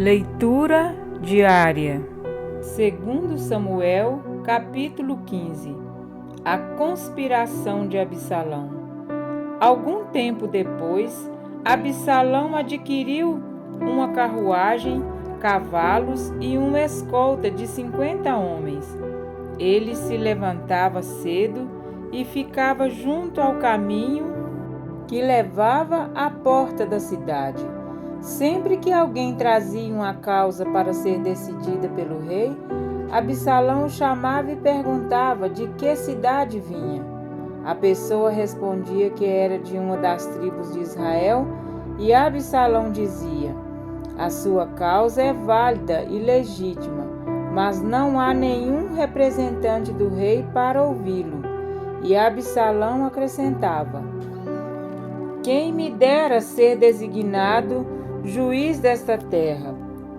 Leitura diária. 2 Samuel, capítulo 15. A conspiração de Absalão. Algum tempo depois, Absalão adquiriu uma carruagem, cavalos e uma escolta de 50 homens. Ele se levantava cedo e ficava junto ao caminho que levava à porta da cidade. Sempre que alguém trazia uma causa para ser decidida pelo rei, Absalão o chamava e perguntava de que cidade vinha. A pessoa respondia que era de uma das tribos de Israel e Absalão dizia: a sua causa é válida e legítima, mas não há nenhum representante do rei para ouvi-lo. E Absalão acrescentava: quem me dera ser designado juiz desta terra.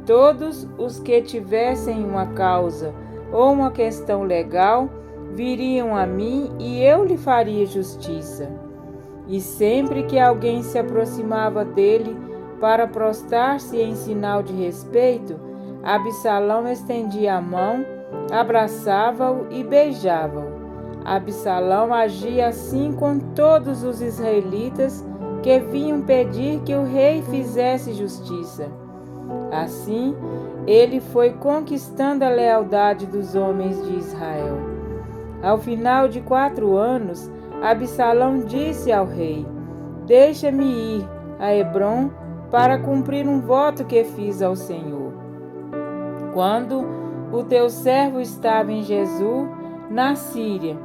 Todos os que tivessem uma causa ou uma questão legal viriam a mim e eu lhe faria justiça. E sempre que alguém se aproximava dele para prostrar-se em sinal de respeito, Absalão estendia a mão, abraçava-o e beijava-o. Absalão agia assim com todos os israelitas que vinham pedir que o rei fizesse justiça. Assim, ele foi conquistando a lealdade dos homens de Israel. Ao final de 4 anos, Absalão disse ao rei: deixa-me ir a Hebrom para cumprir um voto que fiz ao Senhor. Quando o teu servo estava em Jesús, na Síria,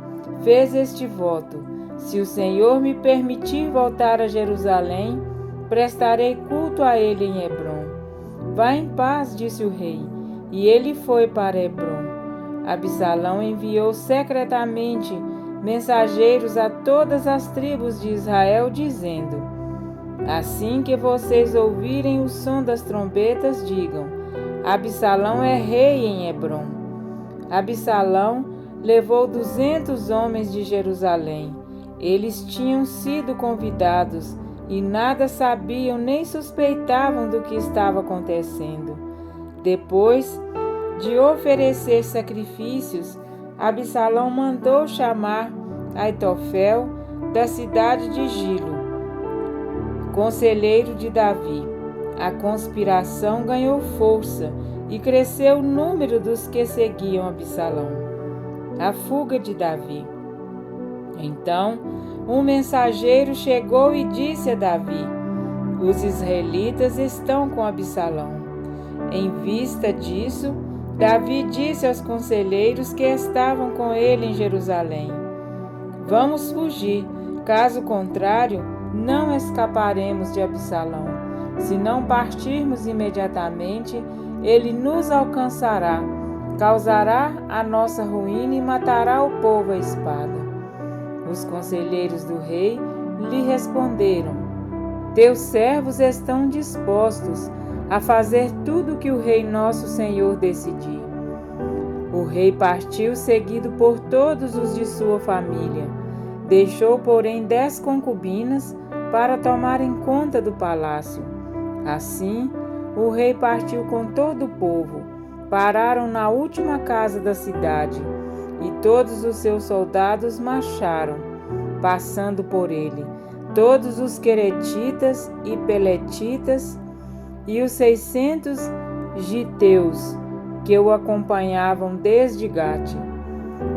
fez este voto: se o Senhor me permitir voltar a Jerusalém, prestarei culto a ele em Hebrom. Vá em paz, disse o rei, e ele foi para Hebrom. Absalão enviou secretamente mensageiros a todas as tribos de Israel, dizendo: assim que vocês ouvirem o som das trombetas, digam: Absalão é rei em Hebrom. Absalão levou 200 homens de Jerusalém. Eles tinham sido convidados e nada sabiam nem suspeitavam do que estava acontecendo. Depois de oferecer sacrifícios, Absalão mandou chamar Aitofel da cidade de Gilo, conselheiro de Davi. A conspiração ganhou força e cresceu o número dos que seguiam Absalão. A fuga de Davi. Então, um mensageiro chegou e disse a Davi: os israelitas estão com Absalão. Em vista disso, Davi disse aos conselheiros que estavam com ele em Jerusalém: vamos fugir, caso contrário, não escaparemos de Absalão. Se não partirmos imediatamente, ele nos alcançará, causará a nossa ruína e matará o povo à espada. Os conselheiros do rei lhe responderam: teus servos estão dispostos a fazer tudo o que o rei nosso senhor decidir. O rei partiu seguido por todos os de sua família. Deixou, porém, 10 concubinas para tomarem conta do palácio. Assim, o rei partiu com todo o povo. Pararam na última casa da cidade, e todos os seus soldados marcharam, passando por ele, todos os queretitas e peletitas e os 600 giteus que o acompanhavam desde Gate.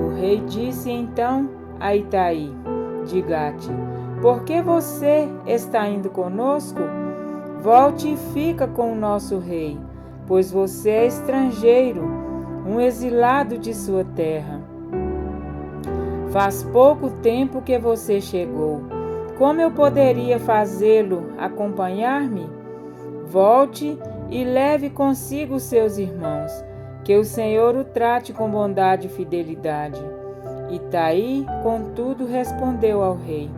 O rei disse então a Itai de Gate: por que você está indo conosco? Volte e fica com o nosso rei, pois você é estrangeiro, um exilado de sua terra. Faz pouco tempo que você chegou. Como eu poderia fazê-lo acompanhar-me? Volte e leve consigo seus irmãos, que o Senhor o trate com bondade e fidelidade. Itai, contudo, respondeu ao rei: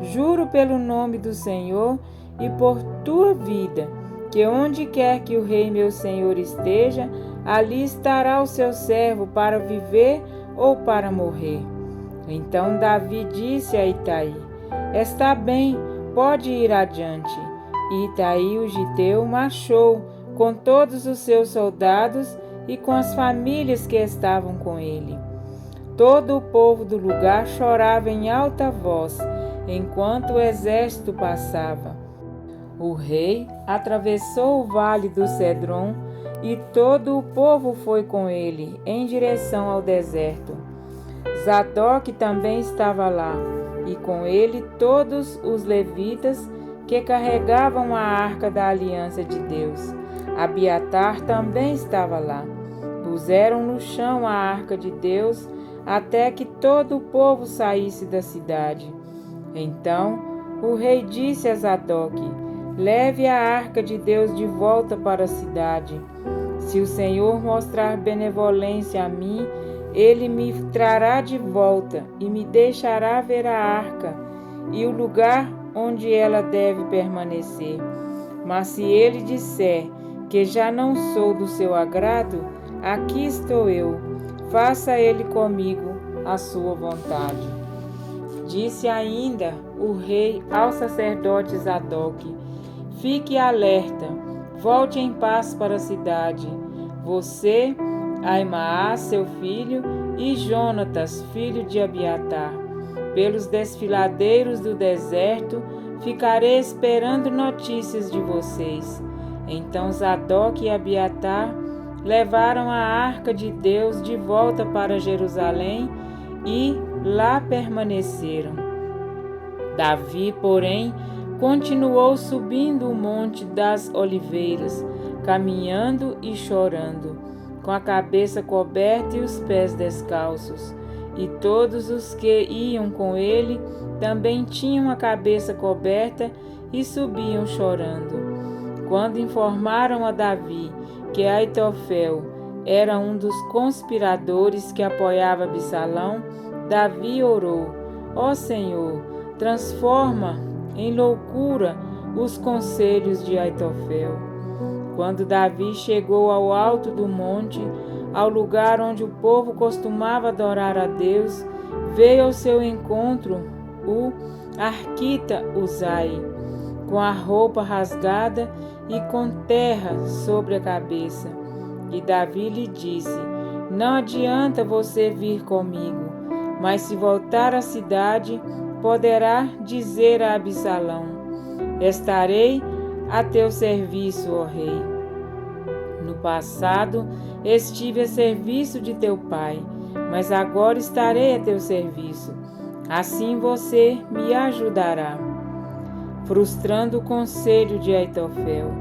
juro pelo nome do Senhor e por tua vida, que onde quer que o rei meu senhor esteja, ali estará o seu servo para viver ou para morrer. Então Davi disse a Itai: está bem, pode ir adiante. E Itai o giteu marchou com todos os seus soldados e com as famílias que estavam com ele. Todo o povo do lugar chorava em alta voz, enquanto o exército passava. O rei atravessou o vale do Cedron e todo o povo foi com ele em direção ao deserto. Zadok também estava lá, e com ele todos os levitas que carregavam a arca da aliança de Deus. Abiatar também estava lá. Puseram no chão a arca de Deus até que todo o povo saísse da cidade. Então o rei disse a Zadok: leve a arca de Deus de volta para a cidade. Se o Senhor mostrar benevolência a mim, ele me trará de volta e me deixará ver a arca e o lugar onde ela deve permanecer. Mas se ele disser que já não sou do seu agrado, aqui estou eu, faça ele comigo a sua vontade. Disse ainda o rei ao sacerdote Zadok: fique alerta, volte em paz para a cidade. Você, Aimaas, seu filho, e Jonatas, filho de Abiatar. Pelos desfiladeiros do deserto, ficarei esperando notícias de vocês. Então Zadok e Abiatar levaram a arca de Deus de volta para Jerusalém e lá permaneceram. Davi, porém, continuou subindo o monte das oliveiras, caminhando e chorando, com a cabeça coberta e os pés descalços. E todos os que iam com ele também tinham a cabeça coberta e subiam chorando. Quando informaram a Davi que Aitofel era um dos conspiradores que apoiava Absalão, Davi orou: ó Senhor, transforma em loucura os conselhos de Aitofel. Quando Davi chegou ao alto do monte, ao lugar onde o povo costumava adorar a Deus, veio ao seu encontro o arquita Uzai, com a roupa rasgada e com terra sobre a cabeça. E Davi lhe disse: não adianta você vir comigo, mas se voltar à cidade, poderá dizer a Absalão: estarei a teu serviço, ó rei. No passado estive a serviço de teu pai, mas agora estarei a teu serviço. Assim você me ajudará. Frustrando o conselho de Aitofel,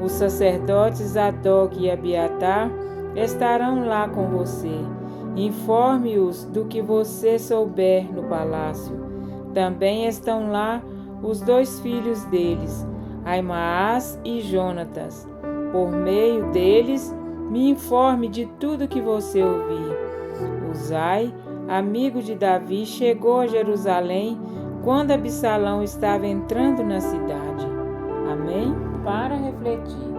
os sacerdotes Zadok e Abiatar estarão lá com você. Informe-os do que você souber no palácio. Também estão lá os 2 filhos deles, Aimaas e Jonatas. Por meio deles, me informe de tudo que você ouvir. Uzai, amigo de Davi, chegou a Jerusalém quando Absalão estava entrando na cidade. Amém? Para refletir.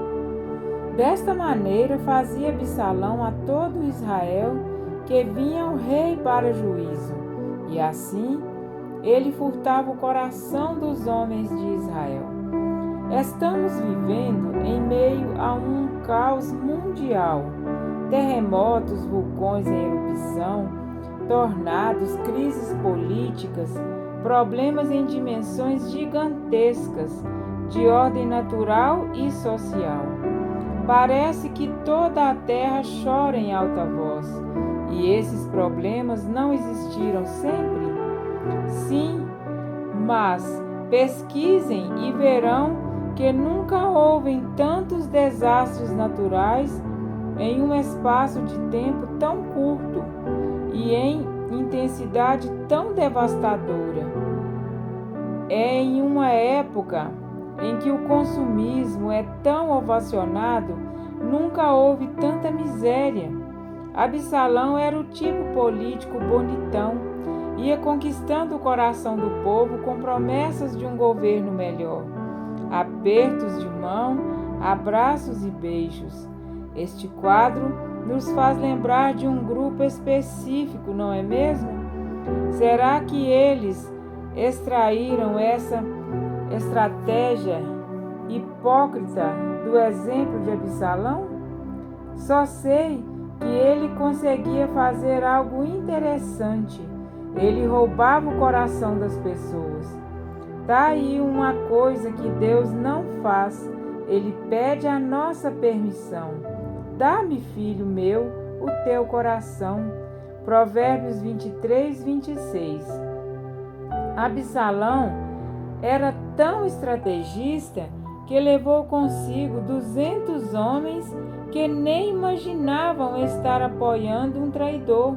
Desta maneira fazia Absalão a todo Israel que vinha ao rei para juízo, e assim ele furtava o coração dos homens de Israel. Estamos vivendo em meio a um caos mundial, terremotos, vulcões em erupção, tornados, crises políticas, problemas em dimensões gigantescas, de ordem natural e social. Parece que toda a terra chora em alta voz, e esses problemas não existiram sempre? Sim, mas pesquisem e verão que nunca houve tantos desastres naturais em um espaço de tempo tão curto e em intensidade tão devastadora. É em uma época em que o consumismo é tão ovacionado, nunca houve tanta miséria. Absalão era o tipo político bonitão, ia conquistando o coração do povo com promessas de um governo melhor. Apertos de mão, abraços e beijos. Este quadro nos faz lembrar de um grupo específico, não é mesmo? Será que eles extraíram essa estratégia hipócrita do exemplo de Absalão? Só sei que ele conseguia fazer algo interessante. Ele roubava o coração das pessoas. Tá aí uma coisa que Deus não faz. Ele pede a nossa permissão. Dá-me, filho meu, o teu coração. Provérbios 23, 26. Absalão era tão estrategista que levou consigo 200 homens que nem imaginavam estar apoiando um traidor.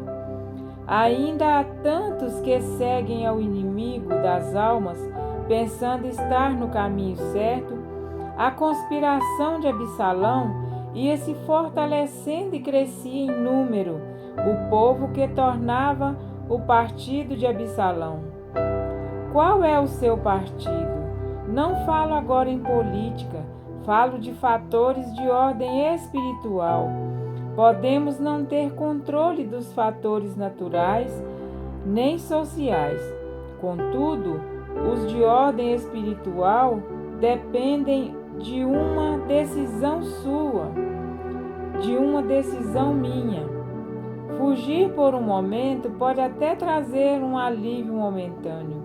Ainda há tantos que seguem ao inimigo das almas, pensando estar no caminho certo. A conspiração de Absalão ia se fortalecendo e crescia em número o povo que tornava o partido de Absalão. Qual é o seu partido? Não falo agora em política, falo de fatores de ordem espiritual. Podemos não ter controle dos fatores naturais nem sociais. Contudo, os de ordem espiritual dependem de uma decisão sua, de uma decisão minha. Fugir por um momento pode até trazer um alívio momentâneo,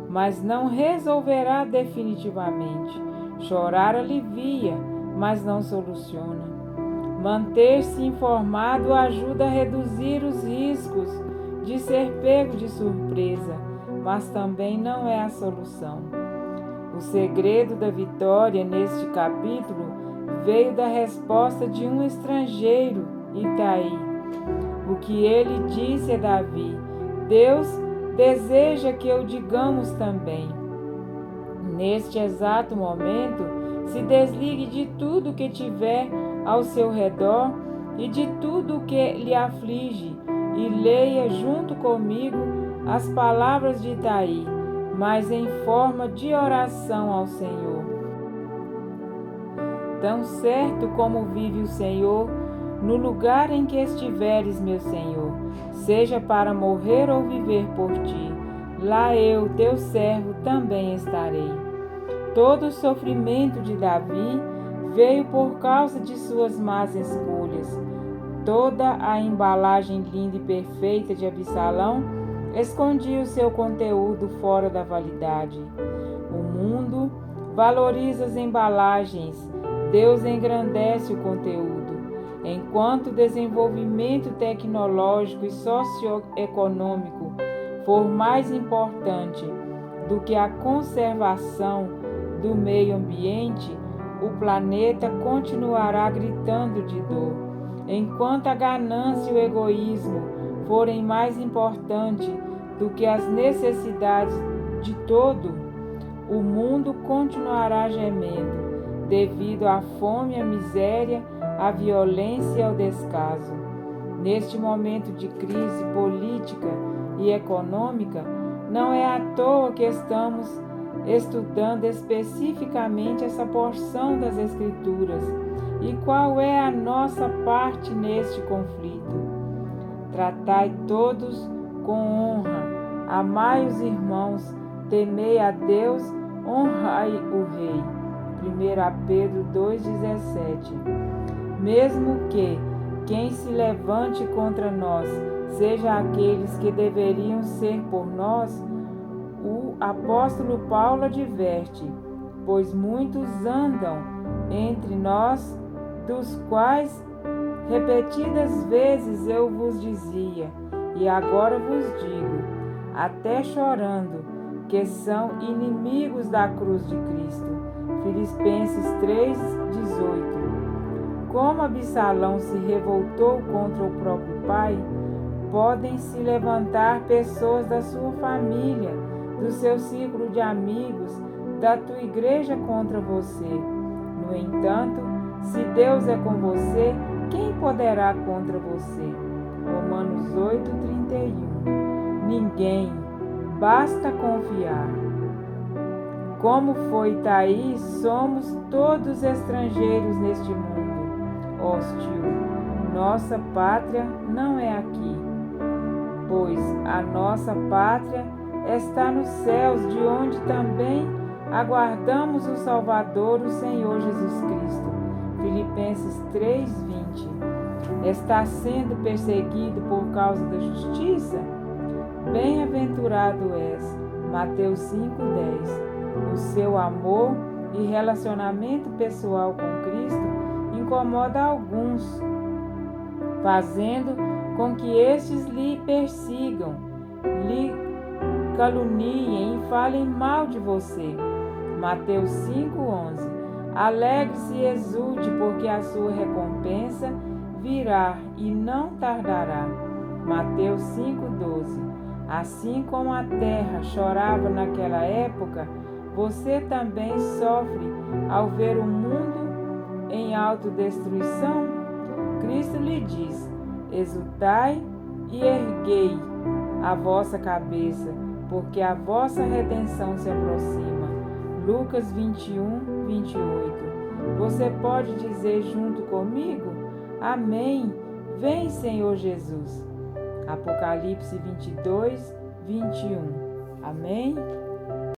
mas não resolverá definitivamente. Chorar alivia, mas não soluciona. Manter-se informado ajuda a reduzir os riscos de ser pego de surpresa, mas também não é a solução. O segredo da vitória neste capítulo veio da resposta de um estrangeiro, Itai. O que ele disse a Davi: Deus deseja que o digamos também. Neste exato momento, se desligue de tudo que tiver ao seu redor e de tudo o que lhe aflige e leia junto comigo as palavras de Itai, mas em forma de oração ao Senhor. Tão certo como vive o Senhor, no lugar em que estiveres, meu Senhor, seja para morrer ou viver por ti, lá eu, teu servo, também estarei. Todo o sofrimento de Davi veio por causa de suas más escolhas. Toda a embalagem linda e perfeita de Absalão escondia o seu conteúdo fora da validade. O mundo valoriza as embalagens, Deus engrandece o conteúdo. Enquanto o desenvolvimento tecnológico e socioeconômico for mais importante do que a conservação do meio ambiente, o planeta continuará gritando de dor. Enquanto a ganância e o egoísmo forem mais importantes do que as necessidades de todo, o mundo continuará gemendo devido à fome, à miséria, à violência e ao descaso. Neste momento de crise política e econômica, não é à toa que estamos estudando especificamente essa porção das Escrituras. E qual é a nossa parte neste conflito? Tratai todos com honra, amai os irmãos, temei a Deus, honrai o Rei. 1 Pedro 2,17. Mesmo que quem se levante contra nós seja aqueles que deveriam ser por nós, o apóstolo Paulo adverte: pois muitos andam entre nós, dos quais repetidas vezes eu vos dizia, e agora vos digo, até chorando, que são inimigos da cruz de Cristo. Filipenses 3,18. Como Absalão se revoltou contra o próprio pai, podem se levantar pessoas da sua família, do seu círculo de amigos, da tua igreja contra você. No entanto, se Deus é com você, quem poderá contra você? Romanos 8,31. Ninguém, basta confiar. Como foi Itai, somos todos estrangeiros neste mundo hostil. Nossa pátria não é aqui, pois a nossa pátria está nos céus, de onde também aguardamos o Salvador, o Senhor Jesus Cristo. Filipenses 3:20. Está sendo perseguido por causa da justiça? Bem-aventurado és. Mateus 5:10. O seu amor e relacionamento pessoal com Cristo incomoda alguns, fazendo com que estes lhe persigam, lhe caluniem e falem mal de você. Mateus 5:11. Alegre-se e exulte, porque a sua recompensa virá e não tardará. Mateus 5:12. Assim como a terra chorava naquela época, você também sofre ao ver o mundo em autodestruição? Cristo lhe diz: exultai e erguei a vossa cabeça, porque a vossa redenção se aproxima. Lucas 21:28. Você pode dizer junto comigo? Amém. Vem, Senhor Jesus. Apocalipse 22:21. Amém.